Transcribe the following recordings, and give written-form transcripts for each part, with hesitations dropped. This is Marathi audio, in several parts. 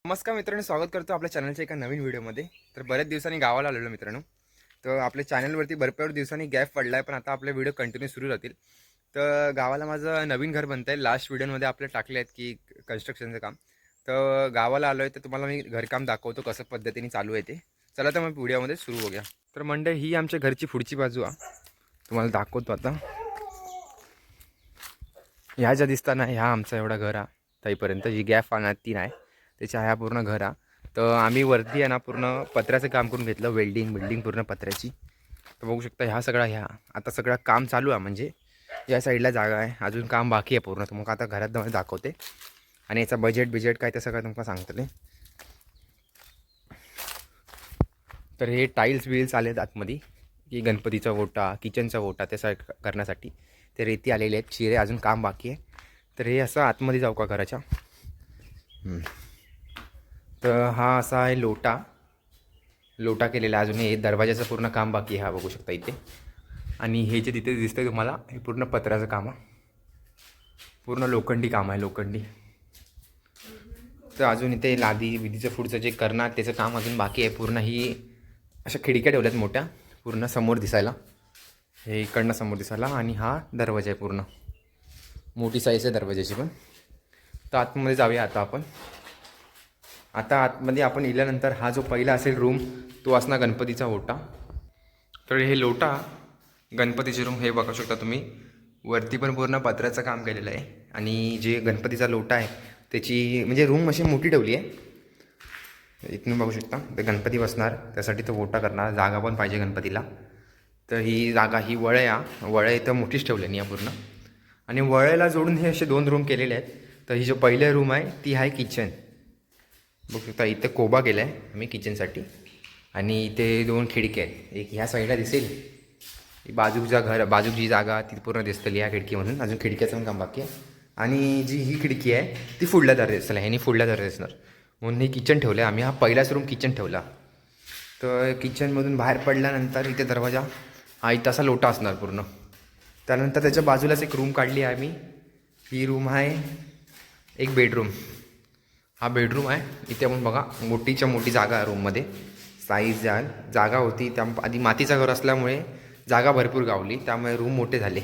नमस्कार मित्रांनो, स्वागत करतो आपल्या चॅनलच्या एका नवीन व्हिडिओमध्ये. तर बऱ्याच दिवसांनी गावाला आलेलो मित्रांनो. तर आपल्या चॅनलवरती भरपूर दिवसांनी गॅप पडला आहे, पण आता आपले व्हिडिओ कंटिन्यू सुरू राहतील. तर गावाला माझं नवीन घर बनतं आहे. लास्ट व्हिडिओमध्ये आपले टाकले आहेत की कन्स्ट्रक्शनचं काम. तर गावाला आलो आहे, तर तुम्हाला मी घरकाम दाखवतो कसं पद्धतीने चालू आहे ते. चला तर मग व्हिडिओमध्ये सुरू होऊया. तर मंडळी, ही आमच्या घरची पुढची बाजू आहे, तुम्हाला दाखवतो आता. ह्या ज्या दिसताना ह्या आमचा एवढा घर आहे. ताईपर्यंत जी गॅप आणणार ती नाही, त्याच्या ह्या पूर्ण घर आहे. तर आम्ही वरती आहे ना पूर्ण पत्र्याचं काम करून घेतलं, बिल्डिंग पूर्ण पत्र्याची. तर बघू शकता ह्या सगळा ह्या आता सगळं काम चालू आहे. म्हणजे या साईडला जागा आहे, अजून काम बाकी आहे पूर्ण. तर मग आता घरात जाऊन दाखवते आणि याचा बजेट काय ते सगळं तुम्हाला सांगतो. तर हे टाईल्स बिल्स आले आहेत आतमध्ये, की गणपतीचा ओटा, किचनचा ओटा त्या करण्यासाठी ते रेती आलेले आहेत. चिरे अजून काम बाकी आहे. तर हे असं आतमध्ये जाऊ का घराच्या. तर हा असा आहे लोटा केलेला आहे. अजून हे दरवाजाचं पूर्ण काम बाकी आहे, हा बघू शकता इथे. आणि हे जे तिथे दिसतंय तुम्हाला, हे पूर्ण पत्र्याचं काम आहे, पूर्ण लोखंडी काम आहे, लोखंडी. तर अजून इथे लादी विधीचं पुढचं जे करणार त्याचं काम अजून बाकी आहे पूर्ण. ही अशा खिडक्या ठेवल्यात मोठ्या पूर्ण समोर दिसायला, हे इकडनं समोर दिसायला. आणि हा दरवाजा आहे, पूर्ण मोठी साईज आहे दरवाजाची पण. तर आतमध्ये जाऊया आता आपण. आता आतमध्ये आपण इल्यानंतर हा जो पहिला असेल रूम, तो असणार गणपतीचा ओटा. तर हे लोटा गणपतीचे रूम हे बघू शकता तुम्ही. वरती पण पूर्ण पत्र्याचं काम केलेलं आहे. आणि जे गणपतीचा लोटा आहे त्याची म्हणजे रूम अशी मोठी ठेवली आहे. इथून बघू शकता, तर गणपती बसणार त्यासाठी तो ओटा करणार. जागा पण पाहिजे गणपतीला. तर ही जागा, ही वळ्या इथं मोठीच ठेवली आहे पूर्ण. आणि वळ्याला जोडून हे असे 2 रूम केलेले आहेत. तर ही जो पहिले रूम आहे ती आहे किचन. बघू शकता इथे कोबा केला आहे आम्ही किचनसाठी. आणि इथे 2 खिडक्या आहेत, एक ह्या साईडला दिसेल, बाजूची जागा ती पूर्ण दिसतली ह्या खिडकीमधून. अजून खिडक्याचं पण काम बाकी आहे. आणि जी ही खिडकी आहे ती फुडल्या दार दिसेल, ह्यानी फुडल्या दार दिसणार म्हणून हे किचन ठेवलं आहे आम्ही. हा पहिलाच रूम किचन ठेवला. तर किचनमधून बाहेर पडल्यानंतर इथे दरवाजा, हा इथं असा लोटा असणार पूर्ण. त्यानंतर त्याच्या बाजूलाच एक रूम काढली आहे आम्ही. ही रूम आहे एक बेडरूम. हा बेडरूम आहे. इथे आपण बघा मोठीच्या मोठी जागा आहे रूममध्ये. साईज जागा होती त्या आधी मातीचं घर असल्यामुळे जागा भरपूर गावली, त्यामुळे रूम मोठे झाले.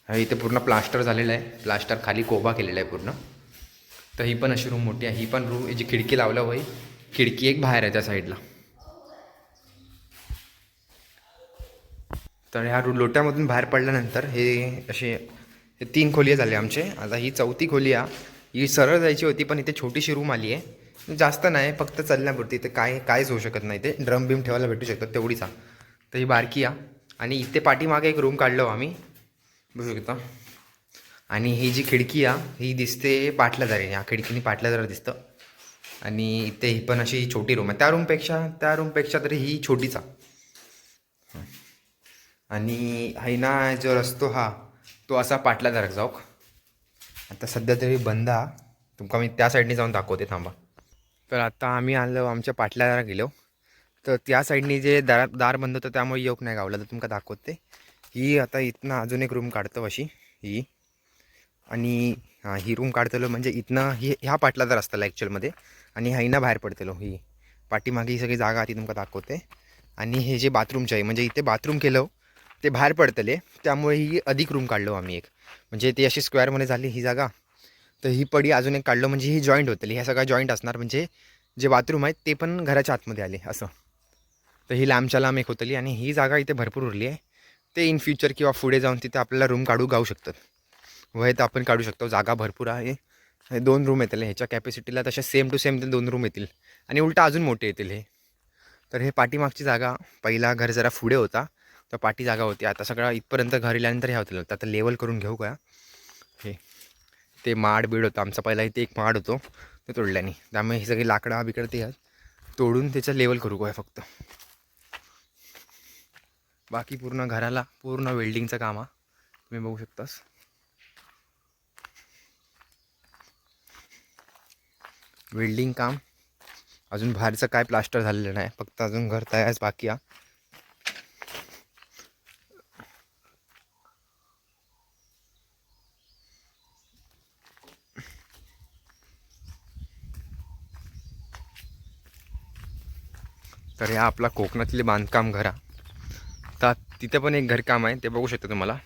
इथे पूर्ण प्लास्टर झालेलं आहे, प्लास्टर खाली कोबा केलेला आहे पूर्ण. तर ही पण अशी रूम मोठी आहे. ही पण रूम जी खिडकी लावल्या होई, खिडकी एक बाहेर आहे त्या साईडला. तर ह्या लोट्यामधून बाहेर पडल्यानंतर हे असे 3 खोली झाले आमचे. आता ही 4थी खोली आहे. ही सरळ जायची होती, पण इथे छोटीशी रूम आली आहे. जास्त नाही, फक्त चालण्यापुरती. इथे काहीच होऊ शकत नाही. ते ड्रम बिम ठेवायला भेटू शकतात तेवढीच. तर ही बारकी आहे. आणि इथे पाठीमागे एक रूम काढलो आम्ही, बघू शकता. आणि ही जी खिडकी आहे ही दिसते पाटल्यादारी, ह्या खिडकीने पाटल्यादार दिसतं. आणि इथे ही पण अशी छोटी रूम आहे. त्या रूमपेक्षा तरी ही छोटीच आहे. आणि हैना जो रस्तो हा तो असा पाटलादारक जाऊक. आता सध्या तरी बंद हा, तुमका मी त्या साईडने जाऊन दाखवते, थांबा. तर आता आम्ही आलो आमच्या पाटलादारा गेलो. तर त्या साईडनी जे दार बंद होतं त्यामुळे योग नाही गावला. तर तुमका दाखवते. ही आता इथनं अजून एक रूम काढतो अशी ही. आणि हां, ही रूम काढतलो म्हणजे इथनं ह्या पाटलादार असताला ॲक्च्युअलमध्ये. आणि हैना बाहेर पडतलो. ही पाठीमागे ही सगळी जागा ती तुमका दाखवते. आणि हे जे बाथरूमचे आहे म्हणजे इथे बाथरूम केलं ते बाहेर पडतले, त्यामुळे ही अधिक रूम काढलो आम्ही एक. म्हणजे ती अशी स्क्वेअरमध्ये झाली ही जागा. तर ही पडी अजून एक काढलं म्हणजे ही जॉईंट होतली. ह्या सगळ्या जॉईंट असणार, म्हणजे जे बाथरूम आहेत ते पण घराच्या आतमध्ये आले असं. तर ही लांबच्या लांब एक होतली. आणि ही जागा इथे भरपूर उरली आहे. ते इन फ्युचर किंवा पुढे जाऊन तिथे आपल्याला रूम गावू शकतात. वय तर आपण काढू शकतो, जागा भरपूर आहे. हे 2 रूम येतील ह्याच्या कॅपॅसिटीला, तशा सेम टू सेम ते 2 रूम येतील. आणि उलटा अजून मोठे येतील हे. तर हे पाठीमागची जागा, पहिला घर जरा पुढे होता तर पाठी जागा होती. आता सगळं इथपर्यंत घर इल्यानंतर ह्या होतं. आता लेवल करून घेऊ का हे. ते माड बीड होतं आमचा पहिला, इथे एक माड होतो ते तोडल्याने, त्यामुळे ही सगळी लाकडं बिकडं ते तोडून त्याचं लेवल करू का फक्त. बाकी पूर्ण घराला पूर्ण वेल्डिंगचं काम आहे, तुम्ही बघू शकतास. वेल्डिंग काम अजून बाहेरचं काय प्लास्टर झालेलं नाही, फक्त अजून घर तयारच बाकी आहे. तर ह्या आपला कोकणातले बांधकाम घरा. तर तिथे पण एक घरकाम आहे, ते बघू शकता तुम्हाला.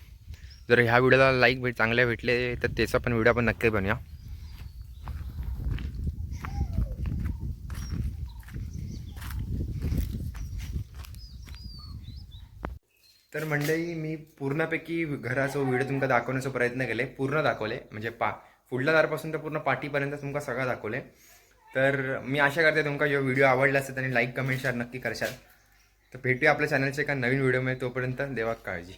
जर ह्या व्हिडिओला लाईक चांगले भेटले तर त्याचा पण व्हिडिओ आपण नक्की बनवूया. तर मंडळी, मी पूर्णपैकी घराचा व्हिडिओ तुमका दाखवण्याचा प्रयत्न केले, पूर्ण दाखवले. म्हणजे पुढल्या दारापासून तर पूर्ण पाठीपर्यंत तुमका सगळं दाखवले. तर मी आशा करते तुमका जो व्हिडिओ आवडला असेल त्याने लाईक कमेंट शेअर नक्की करशाल. तर भेटूया आपल्या चॅनलच्या एका नवीन व्हिडिओमध्ये. तोपर्यंत देवा काळजी.